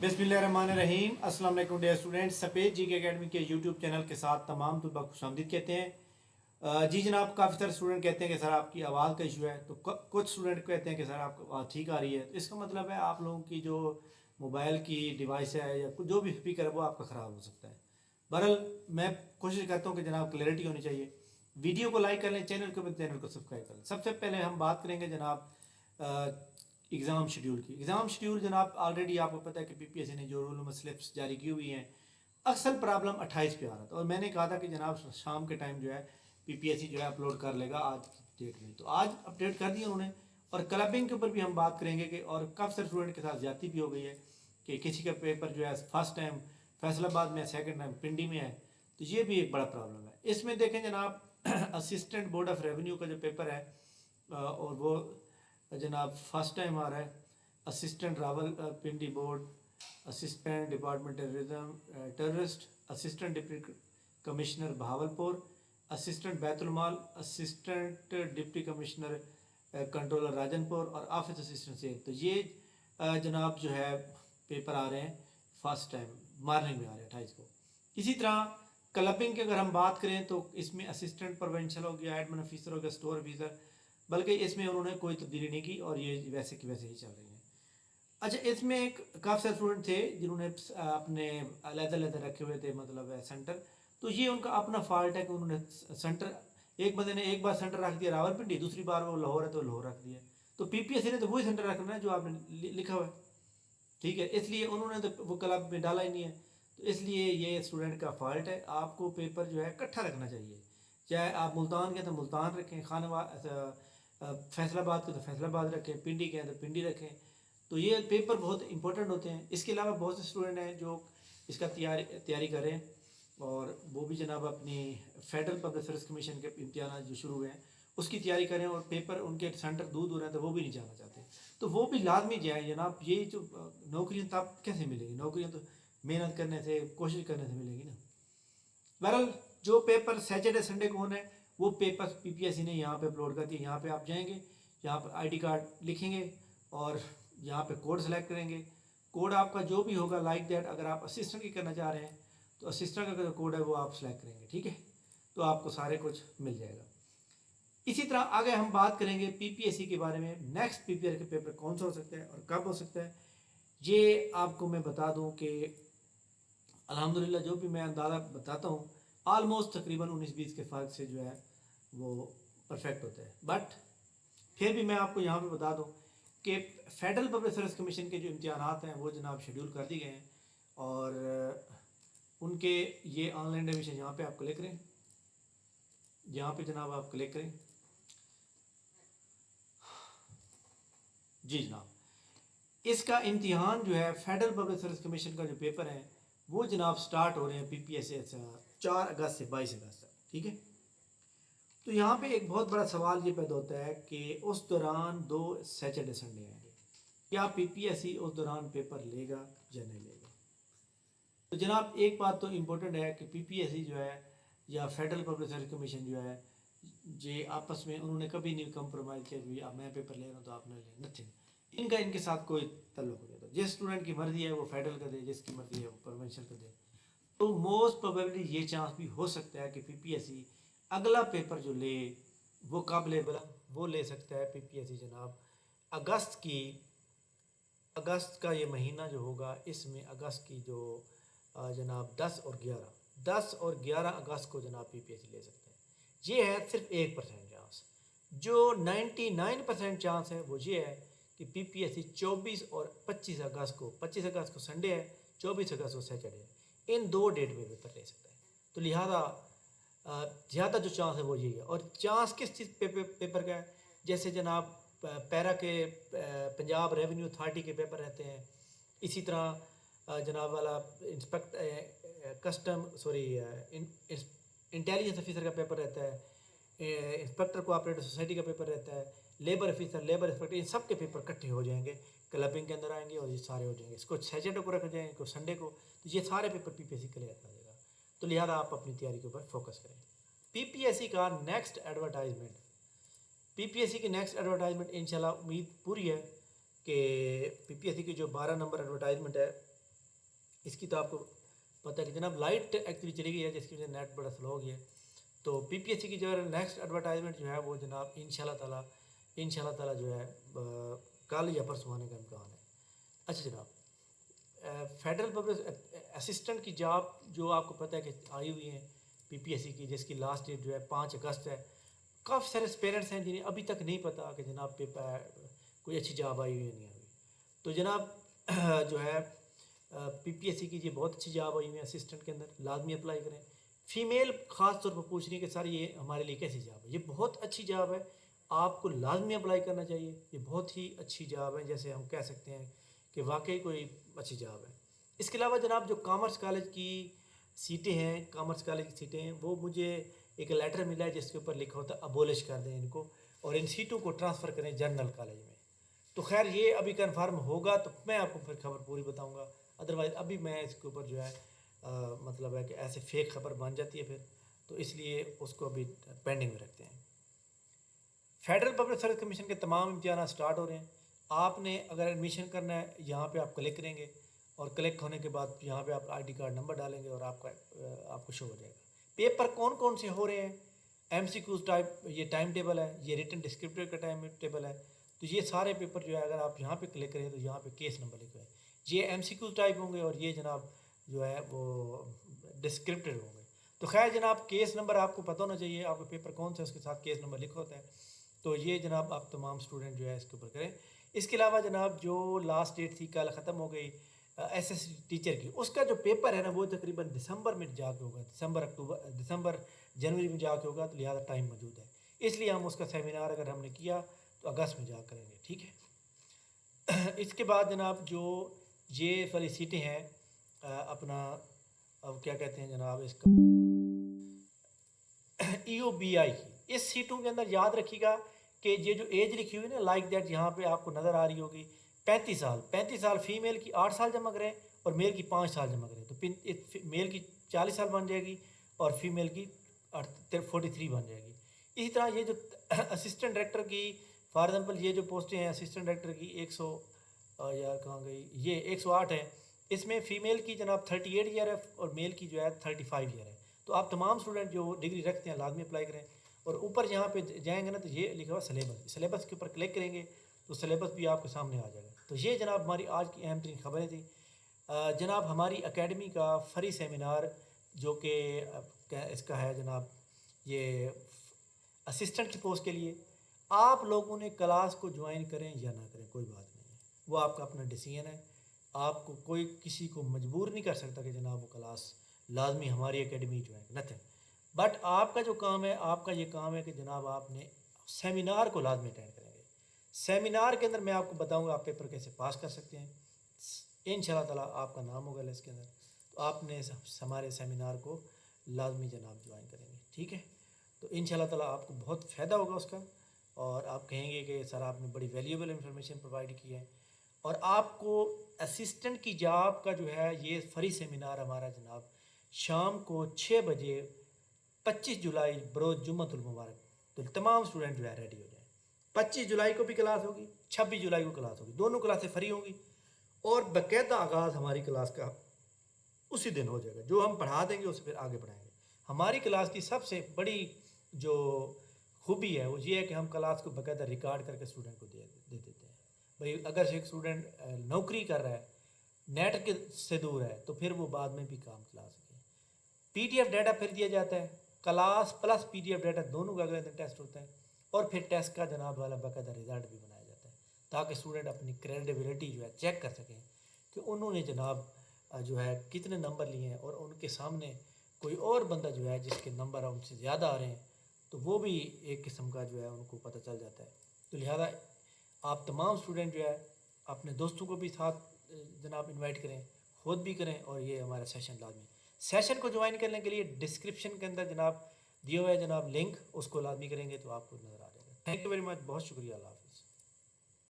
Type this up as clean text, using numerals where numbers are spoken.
बिस्मिल्लाहिर्रहमानिर्रहीम। अस्सलाम वालेकुम डियर स्टूडेंट्स। सफ़ेद जी के अकेडमी के यूट्यूब चैनल के साथ तमाम तलबा को खुशामदीद कहते हैं। जी जनाब, काफ़ी सारे स्टूडेंट कहते हैं कि सर आपकी आवाज़ का इशू है, तो कुछ स्टूडेंट कहते हैं कि सर आपकी आवाज़ ठीक आ रही है। तो इसका मतलब है आप लोगों की जो मोबाइल की डिवाइस है या जो भी स्पीकर है वो आपका ख़राब हो सकता है। बहरहाल मैं कोशिश करता हूँ कि जनाब क्लैरिटी होनी चाहिए। वीडियो को लाइक कर लें, चैनल को सब्सक्राइब कर लें। सबसे पहले हम बात करेंगे जनाब एग्ज़ाम शेड्यूल की। एग्ज़ाम शेड्यूल जनाब ऑलरेडी आपको पता है कि पीपीएससी ने जो रूल स्लिप्स जारी की हुई हैं। अक्सर प्रॉब्लम 28 पे आ रहा था और मैंने कहा था कि जनाब शाम के टाइम जो है पीपीएससी जो है अपलोड कर लेगा आज की डेट में। तो आज अपडेट कर दिया उन्होंने। और क्लबिंग के ऊपर भी हम बात करेंगे कि और काफ़ी सारे स्टूडेंट के साथ ज़्यादती भी हो गई है कि किसी का पेपर जो है फर्स्ट टाइम फैसलाबाद में, सेकेंड टाइम पिंडी में है। तो ये भी एक बड़ा प्रॉब्लम है। इसमें देखें जनाब असिस्टेंट बोर्ड ऑफ रेवेन्यू का जो पेपर है और वो जनाब फर्स्ट टाइम आ रहा है। Assistant Rawal Pindi board, assistant department terrorist, assistant deputy commissioner Bahawalpur, assistant बैतुलमाल, assistant deputy commissioner controller Rajanpur और ऑफिस असिस्टेंट से। तो ये जनाब जो है पेपर आ रहे हैं फर्स्ट टाइम मॉर्निंग में आ रहे हैं 28 को। इसी तरह क्लबिंग की अगर हम बात करें तो इसमें असिस्टेंट प्रोवेंशियल हो गया, एडमिन ऑफिसर हो गया, स्टोर ऑफिसर, बल्कि इसमें उन्होंने कोई तब्दीली नहीं की और ये वैसे की वैसे ही चल रही हैं। अच्छा, इसमें एक काफ़ी सारे स्टूडेंट थे जिन्होंने अपने अलग-अलग रखे हुए थे, मतलब सेंटर। तो ये उनका अपना फॉल्ट है कि उन्होंने सेंटर, एक बंदे ने एक बार सेंटर रख दिया रावलपिंडी, दूसरी बार वो लाहौर है तो लाहौर रख दिया। तो पीपीएससी ने तो वही सेंटर रखना है जो आपने लिखा हुआ है, ठीक है। इसलिए उन्होंने तो वो क्लब में डाला ही नहीं है। तो इसलिए ये स्टूडेंट का फॉल्ट है। आपको पेपर जो है इकट्ठा रखना चाहिए। चाहे आप मुल्तान के तो मुल्तान रखें, फैसलाबाद के तो फैसलाबाद रखें, पिंडी के तो पिंडी रखें। तो ये पेपर बहुत इंपॉर्टेंट होते हैं। इसके अलावा बहुत से स्टूडेंट हैं जो इसका तैयारी करें और वो भी जनाब अपनी फेडरल पब्लिक सर्विस कमीशन के इम्तिहान जो शुरू हुए हैं उसकी तैयारी करें और पेपर उनके सेंटर दूर दूर हैं तो वो भी नहीं जाना चाहते। तो वो भी लाजमी जाए जनाब। ये जो नौकरियाँ तब कैसे मिलेगी? नौकरियाँ तो मेहनत करने से, कोशिश करने से मिलेगी ना। बहरहाल जो पेपर सैटरडे संडे को होना है वो पेपर पीपीएससी ने यहाँ पे अपलोड कर दिया। यहाँ पे आप जाएंगे, यहाँ पर आईडी कार्ड लिखेंगे और यहाँ पे कोड सेलेक्ट करेंगे। कोड आपका जो भी होगा लाइक दैट, अगर आप असिस्टेंट की करना चाह रहे हैं तो असिस्टेंट का जो कोड है वो आप सेलेक्ट करेंगे, ठीक है। तो आपको सारे कुछ मिल जाएगा। इसी तरह आगे हम बात करेंगे पीपीएससी के बारे में। नेक्स्ट पीपीआर के पेपर कौन सा हो सकता है और कब हो सकता है, ये आपको मैं बता दूं कि अल्हम्दुलिल्लाह जो भी मैं अंदाज़ा बताता हूँ ऑलमोस्ट तकरीबन 19-20 के फ़र्क से जो है वो परफेक्ट होता है। बट फिर भी मैं आपको यहाँ पे बता दूँ कि फेडरल पब्लिक सर्विस कमीशन के जो इम्तिहानात हैं वो जनाब शेड्यूल कर दिए गए हैं और उनके ये ऑनलाइन एडमिशन यहाँ पे आप क्लिक करें, यहाँ पे जनाब आप क्लिक करें। जी जनाब, इसका इम्तिहान जो है फेडरल पब्लिक सर्विस कमीशन का जो पेपर है वो जनाब स्टार्ट हो रहे हैं पीपीएससी 4 अगस्त से 22 अगस्त तक, ठीक है। तो यहाँ पे एक बहुत बड़ा सवाल ये पैदा होता है कि उस दौरान 2 सैटरडे संडे आएंगे, क्या पीपीएससी उस दौरान पेपर लेगा या नहीं लेगा? तो जनाब एक बात तो इम्पोर्टेंट है कि पीपीएससी जो है या फेडरल पब्लिक सर्विस कमीशन जो है ये आपस में उन्होंने कभी नहीं कंप्रोमाइज़ किया कि अब मैं पेपर ले रहा हूँ तो आपने ले, नथिंग। इनका इनके साथ कोई तल्लुक नहीं होता। जिस स्टूडेंट की मर्जी है वो फेडरल का दे, जिसकी मर्जी है वो प्रोविंशियल का दे। तो मोस्ट प्रोबेबली ये चांस भी हो सकता है कि पीपीएससी अगला पेपर जो ले वो कब ले बोला, वो ले सकता है पीपीएससी जनाब अगस्त का ये महीना जो होगा इसमें अगस्त की जो जनाब 10 और 11 अगस्त को जनाब पीपीएससी ले सकते हैं। ये है सिर्फ 1% चांस। जो 99% चांस है वो ये है कि पीपीएससी 24 और 25 अगस्त को संडे है, 24 अगस्त को सैटरडे है, इन 2 डेट में पेपर ले सकता है। तो लिहाजा ज़्यादा जो चांस है वो यही है। और चांस किस चीज़ पेपर का है? जैसे जनाब पैरा के पंजाब रेवेन्यू अथॉरिटी के पेपर रहते हैं। इसी तरह जनाब वाला इंटेलिजेंस ऑफिसर का पेपर रहता है, इंस्पेक्टर कोऑपरेटिव सोसाइटी का पेपर रहता है, लेबर ऑफिसर, लेबर इंस्पेक्टर, इन सब के पेपर इकट्ठे हो जाएंगे, क्लबिंग के अंदर आएंगे और ये सारे हो जाएंगे। इसको सैटरडे को रख जाएंगे, को संडे को, तो ये सारे पेपर पीपीएससी क्लियर कर देगा। तो लिहाजा आप अपनी तैयारी के ऊपर फोकस करें। पीपीएससी का नेक्स्ट एडवर्टाइजमेंट, पीपीएससी की नेक्स्ट एडवर्टाइजमेंट इंशाल्लाह उम्मीद पूरी है कि पीपीएससी की जो 12 नंबर एडवर्टाइजमेंट है اس کی تو آپ کو پتہ ہے کہ جناب لائٹ ایکچولی چلی گئی ہے جس کی وجہ سے نیٹ بڑا سلو ہو گیا ہے. تو پی پی ایس سی کی جو ہے نیکسٹ ایڈورٹائزمنٹ جو ہے وہ جناب ان شاء اللہ تعالیٰ جو ہے کل یا پرسوں آنے کا امکان ہے. اچھا جناب، فیڈرل پبلک اسسٹنٹ کی جاب جو آپ کو پتہ ہے کہ آئی ہوئی ہیں پی پی ایس سی کی، جس کی لاسٹ ڈیٹ جو ہے 5 اگست ہے. کافی سارے پیرنٹس ہیں جنہیں ابھی تک نہیں پتہ کہ جناب کوئی اچھی جاب آئی ہوئی ہے نہیں آئی ہوئی. تو جناب جو ہے پی پی ایس سی کی یہ بہت اچھی جاب آئی ہوئی ہے اسسٹنٹ کے اندر، لازمی اپلائی کریں. فیمیل خاص طور پر پوچھ رہی ہے کہ سر یہ ہمارے لیے کیسی جاب ہے. یہ بہت اچھی جاب ہے، آپ کو لازمی اپلائی کرنا چاہیے. یہ بہت ہی اچھی جاب ہے، جیسے ہم کہہ سکتے ہیں کہ واقعی کوئی اچھی جاب ہے. اس کے علاوہ جناب جو کامرس کالج کی سیٹیں ہیں، کامرس کالج کی سیٹیں ہیں، وہ مجھے ایک لیٹر ملا ہے جس کے اوپر لکھا ہوتا ہے ابولش کر دیں ان کو اور ان سیٹوں کو ٹرانسفر کریں جنرل کالج میں. تو خیر یہ ابھی کنفرم ہوگا تو میں آپ کو پھر خبر پوری بتاؤں گا. ادروائز ابھی میں اس کے اوپر جو ہے مطلب ہے کہ ایسے فیک خبر بن جاتی ہے پھر، تو اس لیے اس کو ابھی پینڈنگ میں رکھتے ہیں. فیڈرل پبلک سروس کمیشن کے تمام امتحانات سٹارٹ ہو رہے ہیں. آپ نے اگر ایڈمیشن کرنا ہے یہاں پہ آپ کلک کریں گے اور کلک ہونے کے بعد یہاں پہ آپ آئی ڈی کارڈ نمبر ڈالیں گے اور آپ کو شو ہو جائے گا. پیپر کون کون سے ہو رہے ہیں، ایم سی کیوز ٹائپ یہ ٹائم ٹیبل ہے، یہ ریٹن ڈسکرپٹر کا ٹائم ٹیبل ہے. تو یہ سارے پیپر جو ہے اگر آپ یہاں پہ کلک کریں تو یہاں پہ کیس نمبر لکھا ہے. یہ ایم سی کیوز ٹائپ ہوں گے اور یہ جناب جو ہے وہ ڈسکرپٹر ہوں گے. تو خیر جناب کیس نمبر آپ کو پتہ ہونا چاہیے، آپ کا پیپر کون سا ہے اس کے ساتھ کیس نمبر لکھا ہوتا ہے. تو یہ جناب آپ تمام اسٹوڈنٹ جو ہے اس کے اوپر کریں. اس کے علاوہ جناب جو لاسٹ ڈیٹ تھی کل ختم ہو گئی ایس ایس ٹیچر کی، اس کا جو پیپر ہے نا وہ تقریباً دسمبر میں جا کے ہوگا، دسمبر جنوری میں جا کے ہوگا. تو لہٰذا ٹائم موجود ہے، اس لیے ہم اس کا سیمینار اگر ہم نے کیا تو اگست میں جا کریں گے. ٹھیک ہے. اس کے بعد جناب جو یہ والی سیٹیں ہیں اپنا اب کیا کہتے ہیں جناب اس کا ای او بی آئی کی، اس سیٹوں کے اندر یاد رکھیے گا کہ یہ جو ایج لکھی ہوئی نا لائک دیٹ یہاں پہ آپ کو نظر آ رہی ہوگی 35 سال فیمیل کی 8 سال جمع کریں اور میل کی 5 سال جمع کریں تو میل کی 40 سال بن جائے گی اور فیمیل کی 43 بن جائے گی. اسی طرح یہ جو اسسٹنٹ ڈائریکٹر کی فار ایگزامپل یہ جو پوسٹیں ہیں اسسٹنٹ ڈائریکٹر کی 100 یا کہاں گئی یہ 108 ہے. اس میں فیمیل کی جناب 38 ایئر ہے اور میل کی جو ہے 35 ایئر ہے. تو آپ تمام اسٹوڈنٹ جو ڈگری رکھتے ہیں لازمی اپلائی کریں. اور اوپر یہاں پہ جائیں گے نا تو یہ لکھا ہوا سلیبس کے اوپر کلک کریں گے تو سلیبس بھی آپ کے سامنے آ جائے گا. تو یہ جناب ہماری آج کی اہم ترین خبریں تھیں. جناب ہماری اکیڈمی کا فری سیمینار جو کہ اس کا ہے جناب یہ اسسٹنٹ کی پوسٹ کے لیے، آپ لوگوں نے کلاس کو جوائن کریں یا نہ کریں کوئی بات نہیں ہے، وہ آپ کا اپنا ڈیسیژن ہے. آپ کو کوئی کسی کو مجبور نہیں کر سکتا کہ جناب وہ کلاس لازمی ہماری اکیڈمی جوائن نتھنگ. بٹ آپ کا جو کام ہے، آپ کا یہ کام ہے کہ جناب آپ نے سیمینار کو لازمی اٹینڈ کریں گے. سیمینار کے اندر میں آپ کو بتاؤں گا آپ پیپر کیسے پاس کر سکتے ہیں. ان شاء اللہ تعالیٰ آپ کا نام ہوگا اس کے اندر. تو آپ نے ہمارے سیمینار کو لازمی جناب جوائن کریں گے. ٹھیک ہے. تو ان شاء اللہ تعالیٰ آپ کو بہت فائدہ ہوگا اس کا اور آپ کہیں گے کہ سر آپ نے بڑی ویلیوبل انفارمیشن پرووائڈ کی ہے. اور آپ کو اسسٹنٹ کی جاب کا جو ہے یہ فری سیمینار ہمارا جناب شام کو 6 بجے 25 جولائی بروز جمعۃ المبارک، تو تمام اسٹوڈنٹ جو ہے ریڈی ہو جائیں. 25 جولائی کو بھی کلاس ہوگی، 26 جولائی کو کلاس ہوگی، دونوں کلاسیں فری ہوں گی اور باقاعدہ آغاز ہماری کلاس کا اسی دن ہو جائے گا. جو ہم پڑھا دیں گے اسے پھر آگے بڑھائیں گے. ہماری کلاس کی سب سے بڑی جو خوبی ہے وہ یہ ہے کہ ہم کلاس کو باقاعدہ ریکارڈ کر کے اسٹوڈنٹ کو دے دیتے ہیں. بھائی اگر ایک اسٹوڈنٹ نوکری کر رہا ہے، نیٹ کے سے دور ہے، تو پھر وہ بعد میں بھی کام چلا سکے. پی ڈی ایف ڈیٹا پھر دیا جاتا ہے، class plus P D F data دونوں کا اگلے دن ٹیسٹ ہوتا ہے اور پھر ٹیسٹ کا جناب والا باقاعدہ رزلٹ بھی بنایا جاتا ہے تاکہ اسٹوڈنٹ اپنی کریڈیبلٹی جو ہے چیک کر سکیں کہ انہوں نے جناب جو ہے کتنے نمبر لیے ہیں اور ان کے سامنے کوئی اور بندہ جو ہے جس کے نمبر ان سے زیادہ آ رہے ہیں تو وہ بھی ایک قسم کا جو ہے ان کو پتہ چل جاتا ہے. تو لہذا آپ تمام اسٹوڈنٹ جو ہے اپنے دوستوں کو بھی ساتھ جناب انوائٹ کریں، خود بھی کریں اور یہ ہمارا سیشن لازمی. سیشن کو جوائن کرنے کے لیے ڈسکرپشن کے اندر جناب دیے ہوئے جناب لنک اس کو لازمی کریں گے تو آپ کو نظر آ جائے گا. تھینک یو ویری مچ، بہت شکریہ. اللہ حافظ.